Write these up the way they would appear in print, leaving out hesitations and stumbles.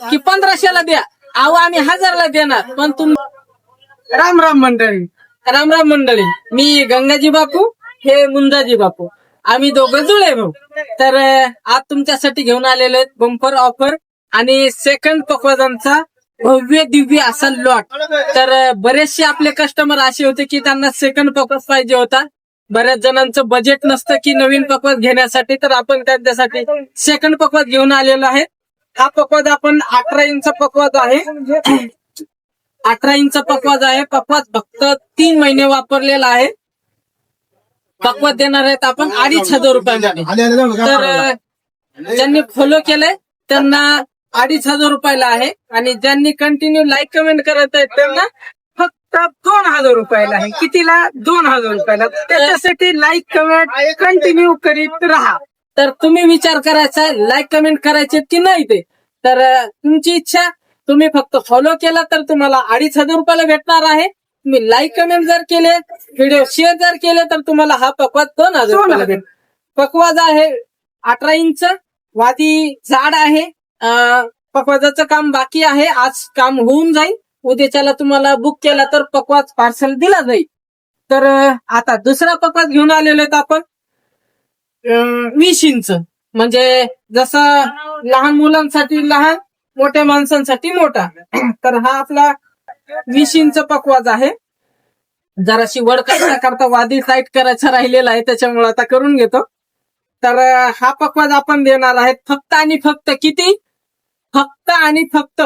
की 1500ला द्या, अहो आम्ही 1000ला देणार, पण राम राम मंडळी, राम राम मंडळी. मी गंगाजी बापू, हे मुंजाजी बापू, आम्ही दोघं जुळे भाऊ. तर आज तुमच्यासाठी घेऊन आलेले आहेत बंपर ऑफर आणि सेकंड पक्वाजांचा भव्य दिव्य असा लॉट. तर बरेचसे आपले कस्टमर असे होते की त्यांना सेकंड पक्वाज पाहिजे होता. बऱ्याच जणांचं बजेट नसतं की नवीन पक्वाज घेण्यासाठी, तर आपण त्यांच्यासाठी सेकंड पक्वाज घेऊन आलेलो आहे. हा पक्वाज आपण 18 इंच पक्वाज आहे, 18 इंच पक्वाज आहे. पक्वाज फक्त 3 महिने वापरलेला आहे. पक्वाज देणार आहेत आपण 2500 रुपयामध्ये. तर ज्यांनी फॉलो केलंय त्यांना 2500 रुपयाला आहे, आणि ज्यांनी कंटिन्यू लाईक कमेंट करत आहेत त्यांना फक्त 2000 रुपयाला आहे. कितीला? 2000 रुपयाला. त्याच्यासाठी लाईक कमेंट कंटिन्यू करीत राहा. तर तुम्ही विचार करायचा लाईक कमेंट करायचे की नाही ते, तर तुमची इच्छा. तुम्ही फक्त फॉलो केला तर तुम्हाला 2500 रुपयाला भेटणार आहे. तुम्ही लाईक कमेंट जर केले, व्हिडिओ शेअर जर केले, तर तुम्हाला हा पक्वाज 2000 रुपयाला भेटेल. पक्वाज आहे 18 इंच, वादी जाड आहे. पक्वाजाचं काम बाकी आहे, आज काम होऊन जाईल. उद्याच्याला तुम्हाला बुक केला तर पक्वाज पार्सल दिला जाईल. तर आता दुसरा पक्वाज घेऊन आलेलो आहेत आपण 20 इंच, म्हणजे जसं लहान मुलांसाठी लहान, मोठ्या माणसांसाठी मोठा. तर हा आपला 20 इंच पक्वाज आहे. जराशी वड करता वादी साईट करायचा राहिलेला आहे, त्याच्यामुळे आता करून घेतो. तर हा पक्वाज आपण देणार आहेत फक्त आणि फक्त किती? फक्त आणि फक्त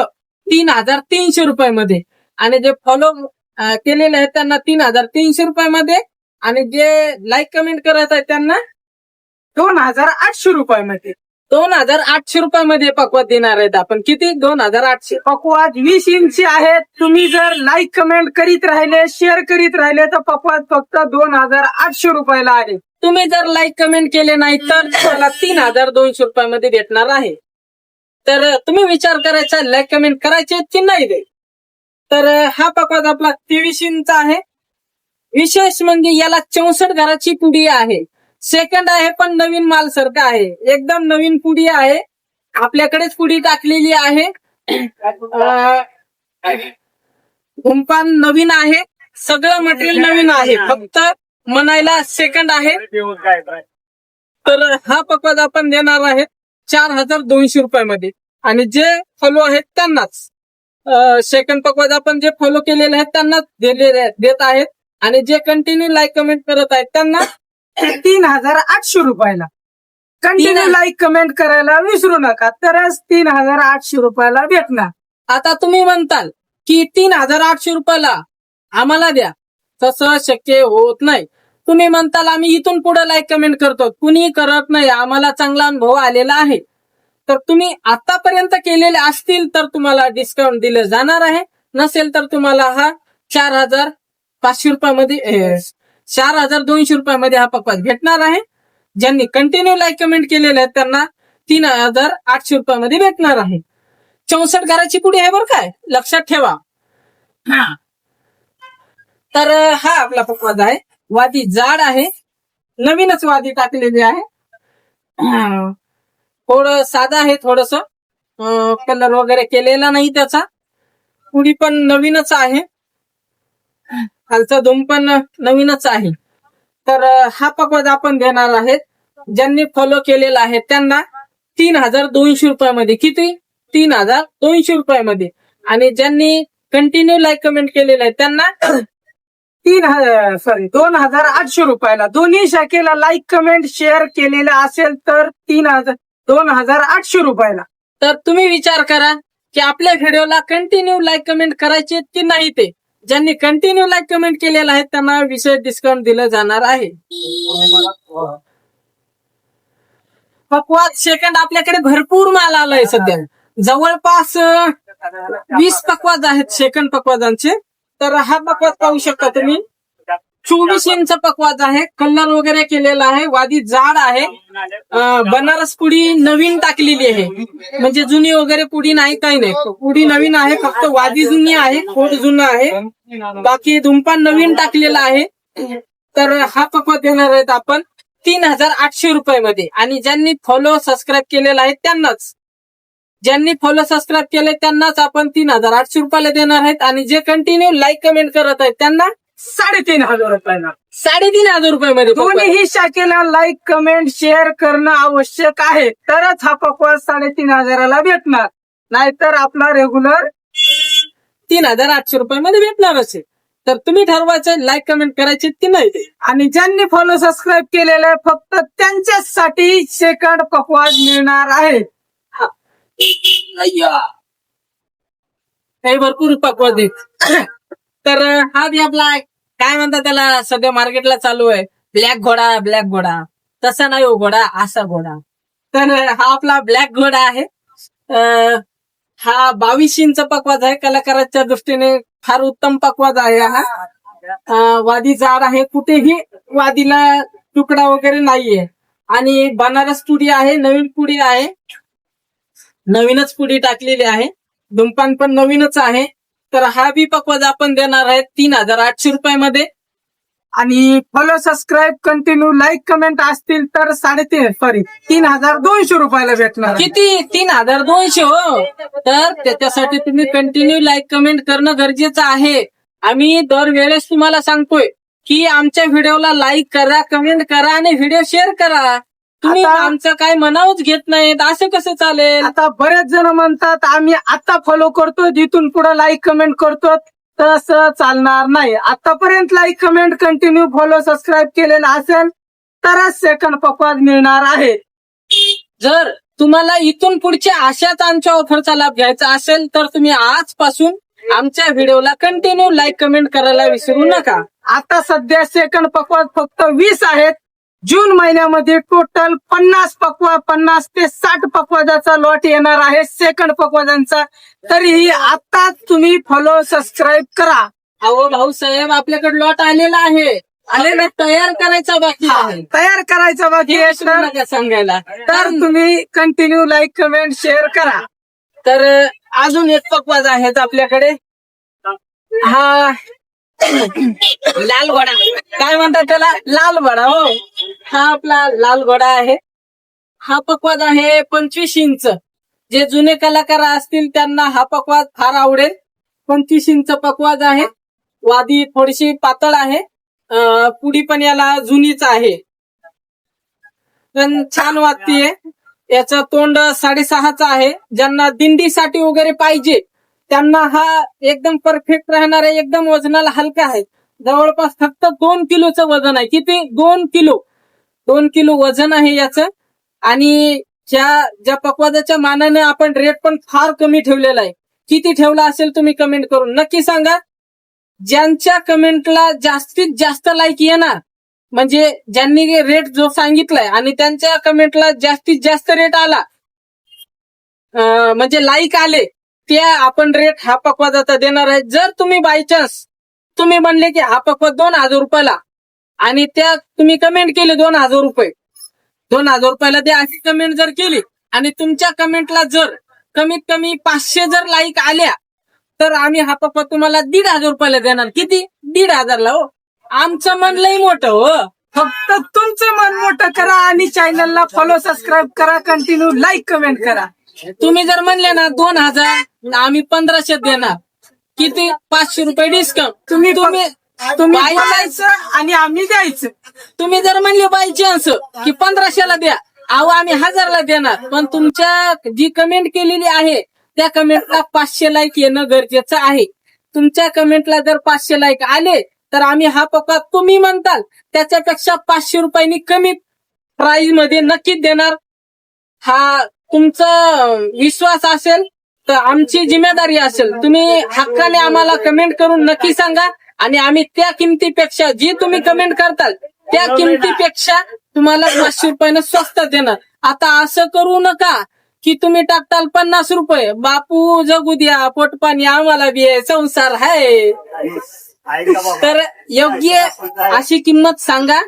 3300 रुपयामध्ये. आणि जे फॉलो केलेले आहेत त्यांना 3300 रुपयामध्ये, आणि जे लाईक कमेंट करत आहेत त्यांना 2800 रुपयामध्ये. 2800 रुपयामध्ये पक्वाज देणार आहेत आपण. किती? 2800. पक्वाज 20 इंच आहेत. तुम्ही जर लाईक कमेंट करीत राहिले, शेअर करीत राहिले, तर पक्वाज फक्त 2800 रुपयाला आहे. तुम्ही जर लाईक कमेंट केले नाही तर तुम्हाला 3200 रुपयामध्ये भेटणार आहे. तर तुम्ही विचार करायचा लाईक कमेंट करायचे की नाही ते. तर हा पक्वाज आपला 23 इंच आहे. विशेष म्हणजे याला 64 घराची पुडी आहे. सेकंड आहे, पण नवीन माल सारखं आहे. एकदम नवीन पुडी आहे, आपल्याकडेच पुडी टाकलेली आहे. धूमपान नवीन आहे, सगळं मटेरियल नवीन आहे, फक्त म्हणायला सेकंड आहे. तर हा पक्वाज आपण देणार आहे 4200 रुपयामध्ये. आणि जे फॉलो आहेत त्यांनाच सेकंड पक्वाज आपण जे फॉलो केलेले आहेत त्यांना देत आहेत. आणि जे कंटिन्यू लाईक कमेंट करत आहेत त्यांना 3800 रुपयाला. कंटिन्यू लाईक कमेंट करायला विसरू नका, तरच 3800 रुपयाला भेटणार. आता तुम्ही म्हणताल की 3800 रुपयाला आम्हाला द्या, तसं शक्य होत नाही. तुम्ही म्हणताल आम्ही इथून पुढे लाईक कमेंट करतो, कुणी करत नाही, आम्हाला चांगला अनुभव आलेला आहे. तर तुम्ही आतापर्यंत केलेले असतील तर तुम्हाला डिस्काउंट दिलं जाणार आहे. नसेल तर तुम्हाला हा 4500 रुपयामध्ये 4200 रुपयामध्ये हा पक्वाज भेटणार आहे. ज्यांनी कंटिन्यू लाईक कमेंट केलेले आहेत त्यांना 3800 रुपयामध्ये भेटणार आहे. 64 घराची पुडी आहे बरं, काय लक्षात ठेवा. तर हा आपला पक्वाज आहे. वादी जाड आहे, नवीनच वादी टाकलेली आहे. थोडं साधा आहे, थोडस कलर वगैरे केलेला नाही त्याचा. पुडी पण नवीनच आहे, खालचा धूम पण नवीनच आहे. तर हा पक्वाज आपण देणार आहेत. ज्यांनी फॉलो केलेला आहे त्यांना 3200 रुपयामध्ये. किती? 3200 रुपयामध्ये. आणि ज्यांनी कंटिन्यू लाईक कमेंट केलेलं आहे त्यांना 2800 रुपयाला. दोन्ही शाखेला लाईक कमेंट शेअर केलेलं असेल तर 2800 रुपयाला. तर तुम्ही विचार करा की आपल्या व्हिडिओला कंटिन्यू लाईक कमेंट करायचे की नाही ते. ज्यांनी कंटिन्यू लाईक कमेंट केलेलं आहे त्यांना विशेष डिस्काउंट दिलं जाणार आहे. पक्वाज सेकंड आपल्याकडे भरपूर माल आलाय सध्या. जवळपास 20 पक्वाज आहेत सेकंड पक्वाजांचे. तर हा पक्वाज पाहू शकता तुम्ही, 24 इंच पक्वाज आहे, कलर वगैरे केलेला आहे, वादी जाड आहे. बनारस पुडी नवीन टाकलेली आहे, म्हणजे जुनी वगैरे पुडी नाही, काही नाही. पुडी नवीन आहे, फक्त वादी जुनी आहे, खोड जुनं आहे, बाकी धूमपान नवीन टाकलेला आहे. तर हा पक्वाज देणार आहेत आपण 3800 रुपयामध्ये. आणि ज्यांनी फॉलो सबस्क्राईब केलेला आहे त्यांनाच. ज्यांनी फॉलो सबस्क्राईब केले त्यांनाच आपण 3,800 रुपयाला देणार आहेत आणि जे कंटिन्यू लाईक कमेंट करत आहेत त्यांना 3,500 रुपयाला 3,500 रुपयामध्ये पकवाज. दोन्ही शाखेला लाईक कमेंट शेअर करणं आवश्यक आहे, तरच हा पकवाज 3,500ला भेटणार. नाहीतर आपला रेग्युलर 3,800 रुपयामध्ये भेटणार असेल. तर तुम्ही ठरवायचं लाईक कमेंट करायचे की नाही ते. आणि ज्यांनी फॉलो सबस्क्राईब केलेलं आहे फक्त त्यांच्यासाठी सेकंड पकवाज मिळणार आहे. काही भरपूर पकवाज देत. तर हा बी आपला काय म्हणतात त्याला सध्या मार्केटला चालू आहे ब्लॅक घोडा. तसा नाही हो घोडा, असा घोडा. तर हा आपला ब्लॅक घोडा आहे. हा 22 इंच पकवाज आहे. कलाकाराच्या दृष्टीने फार उत्तम पकवाज आहे हा. वादी जाड आहे, कुठेही वादीला तुकडा वगैरे नाहीये. आणि बनारस पुडी आहे, नवीन पुडी आहे, नवीनच पुडी टाकलेली आहे. धुमपान पण नवीनच आहे. तर हा बी पकवाज आपण देणार आहे 3,800 रुपयामध्ये. आणि follow subscribe continue like comment असतील तर 3,200 रुपयाला भेटणार. किती 3,200 हो. तर त्याच्यासाठी तुम्ही कंटिन्यू लाईक कमेंट करणं गरजेचं आहे. आम्ही दरवेळेस तुम्हाला सांगतोय की आमच्या व्हिडिओला लाईक करा, कमेंट करा आणि व्हिडिओ शेअर करा. तुम्ही आमचं काय मनावच घेत नाहीत, असं कसं चालेल? आता बरेच जण म्हणतात आम्ही आता फॉलो करतो, जिथून पुढे लाईक कमेंट करतो. तसं चालणार नाही. आतापर्यंत like comment continue follow subscribe केलेला असेल तरच सेकंड पकवाज मिळणार आहे. जर तुम्हाला इथून पुढच्या अशाच आमच्या ऑफरचा लाभ घ्यायचा असेल तर तुम्ही आजपासून आमच्या व्हिडिओला कंटिन्यू लाईक कमेंट करायला विसरू नका. आता सध्या सेकंड पकवाज फक्त 20 आहेत. जून महिन्यामध्ये टोटल 50 ते 60 पकवाजाचा लॉट येणार आहे सेकंड पकवाजांचा. तरीही आता तुम्ही फॉलो सबस्क्राईब करा. अहो भाऊसाहेब, आपल्याकडे लॉट आलेला आहे, आलेला तयार करायचा बाकी आहे. तयार करायचा बाकी आहे विसरू नका सांगायला. तर तुम्ही कंटिन्यू लाईक कमेंट शेअर करा. तर अजून एक पकवाज आहेत आपल्याकडे. हा लाल घोडा, काय म्हणतात त्याला, लाल घोडा. हो, हा आपला लाल घोडा आहे. हा पकवाज आहे 25 इंच. जे जुने कलाकार असतील त्यांना हा पकवाज फार आवडेल. 25 इंच पकवाज आहे. वादी थोडीशी पातळ आहे. पुडी पण याला जुनीच आहे, पण छान वाटतीये. याचं तोंड 6.5च आहे. ज्यांना दिंडीसाठी वगैरे पाहिजे त्यांना हा एकदम परफेक्ट राहणार आहे. एकदम वजनाला हलका आहे. जवळपास फक्त 2 किलोचं वजन आहे. किती? 2 किलो. 2 किलो वजन आहे याचं. आणि ज्या पकवाजाच्या मानाने आपण रेट पण फार कमी ठेवलेला आहे. किती ठेवला असेल तुम्ही कमेंट करून नक्की सांगा. ज्यांच्या कमेंटला जास्तीत जास्त लाईक येणार, म्हणजे ज्यांनी रेट जो सांगितलाय आणि त्यांच्या कमेंटला जास्तीत जास्त रेट आला, म्हणजे लाईक आले, त्या आपण रेट हा पकवाजाचा देणार आहे. जर तुम्ही बाय चान्स तुम्ही म्हणले की हा पकवाज 2,000 रुपयाला आणि त्या तुम्ही कमेंट केली 2,000 रुपये, 2,000 रुपयाला द्या अशी कमेंट जर केली आणि तुमच्या कमेंटला जर कमीत कमी 500 जर लाईक आल्या तर आम्ही हा पकवाज तुम्हाला 1,500 रुपयाला देणार. किती? 1,500ला. हो, आमचं मन लई मोठं. हो, फक्त तुमचं मन मोठं करा आणि चॅनलला फॉलो सबस्क्राईब करा. कंटिन्यू लाईक कमेंट करा. तुम्ही जर म्हणले ना 2,000, आम्ही 1,500 देणार. किती? 500 रुपये डिस्काउंट. तुम्ही बाय चान्स आणि आम्ही द्यायचं. तुम्ही जर म्हणले बाय चान्स की 1,500ला द्या, अहो आम्ही 1,000ला देणार. पण तुमच्या जी कमेंट केलेली आहे त्या कमेंटला 500 लाईक येणं गरजेचं आहे. तुमच्या कमेंटला जर 500 लाईक आले तर आम्ही हा पकवाज तुम्ही म्हणताल त्याच्यापेक्षा 500 रुपयांनी कमी प्राइस मध्ये नक्कीच देणार. हा तुमचा विश्वास असेल तर आमची जिम्मेदारी असेल. तुम्ही हक्काने आम्हाला कमेंट करून नक्की सांगा आणि आम्ही त्या किमतीपेक्षा, जी तुम्ही कमेंट करताल त्या किमतीपेक्षा तुम्हाला 500 रुपयानं स्वस्त देणार. आता असं करू नका की तुम्ही टाकताल 50 रुपये, बापू जगू द्या, पोटपाणी आम्हाला बी आहे, संसार आहे. तर योग्य अशी किंमत सांगा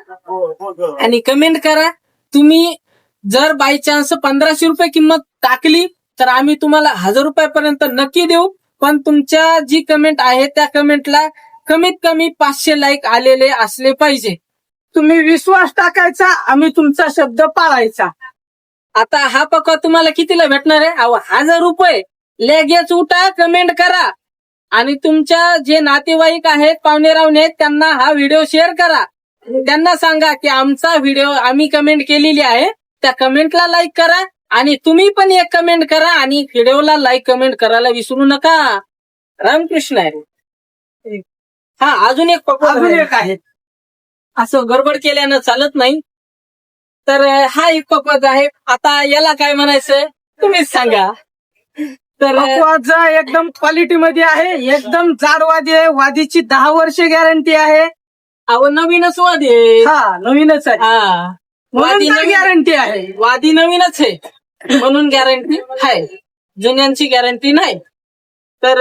आणि कमेंट करा. तुम्ही जर बाय चान्स 1,500 रुपये किंमत टाकली तर आम्ही तुम्हाला 1,000 रुपयापर्यंत नक्की देऊ. पण तुमच्या जी कमेंट आहे त्या कमेंटला कमीत कमी 500 लाईक आलेले असले पाहिजे. तुम्ही विश्वास टाकायचा, आम्ही तुमचा शब्द पाळायचा. आता हा पक्वा तुम्हाला कितीला भेटणार आहे? 1000 रुपये. लगेच उठा, कमेंट करा आणि तुमच्या जे नातेवाईक आहेत, पाहुणे रावणे आहेत, त्यांना हा व्हिडिओ शेअर करा. त्यांना सांगा की आमचा व्हिडिओ आम्ही कमेंट केलेली आहे, त्या कमेंटला लाईक करा आणि तुम्ही पण एक कमेंट करा आणि व्हिडिओला लाईक कमेंट करायला विसरू नका. रामकृष्ण आहे. हा, अजून एक पक्वा आहे. असं गडबड केल्यानं चालत नाही. तर हा एक पक्वाज आहे. आता याला काय म्हणायचं तुम्हीच सांगा. तर पक्वाज एकदम क्वालिटी मध्ये आहे, एकदम जाड वादी आहे. वादीची 10 वर्ष गॅरंटी आहे. नवीनच वादी आहे. हा, नवीनच आहे. हा, वादी नवीन गॅरंटी आहे. वादी नवीनच आहे म्हणून गॅरंटी आहे, जुन्यांची गॅरंटी नाही. तर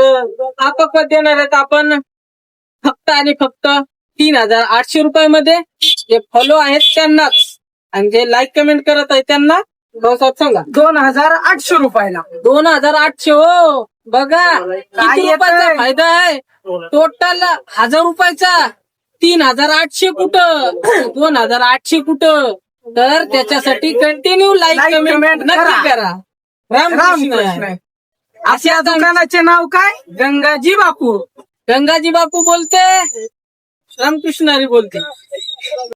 हा पक्वा देणार आहेत आपण फक्त आणि फक्त 3800 रुपयामध्ये. जे फॉलो आहेत त्यांनाच आणि जे लाईक कमेंट करत आहेत त्यांना भाऊसाहेब सांगा. 2800 रुपयाला. 2800. हो बघा काय किती येतंय? रुपयाचा फायदा आहे. टोटल 1000 रुपयाचा 3800 कुठं, 2800 कुठं. तर त्याच्यासाठी continue like Like, comment comment नक्की करा. करा. रामकृष्ण रामकृष्ण. आहे. आपल्या दुकानाचे नाव काय? गंगाजी बापू. गंगाजी बापू बोलते, रामकृष्ण हरी बोलते.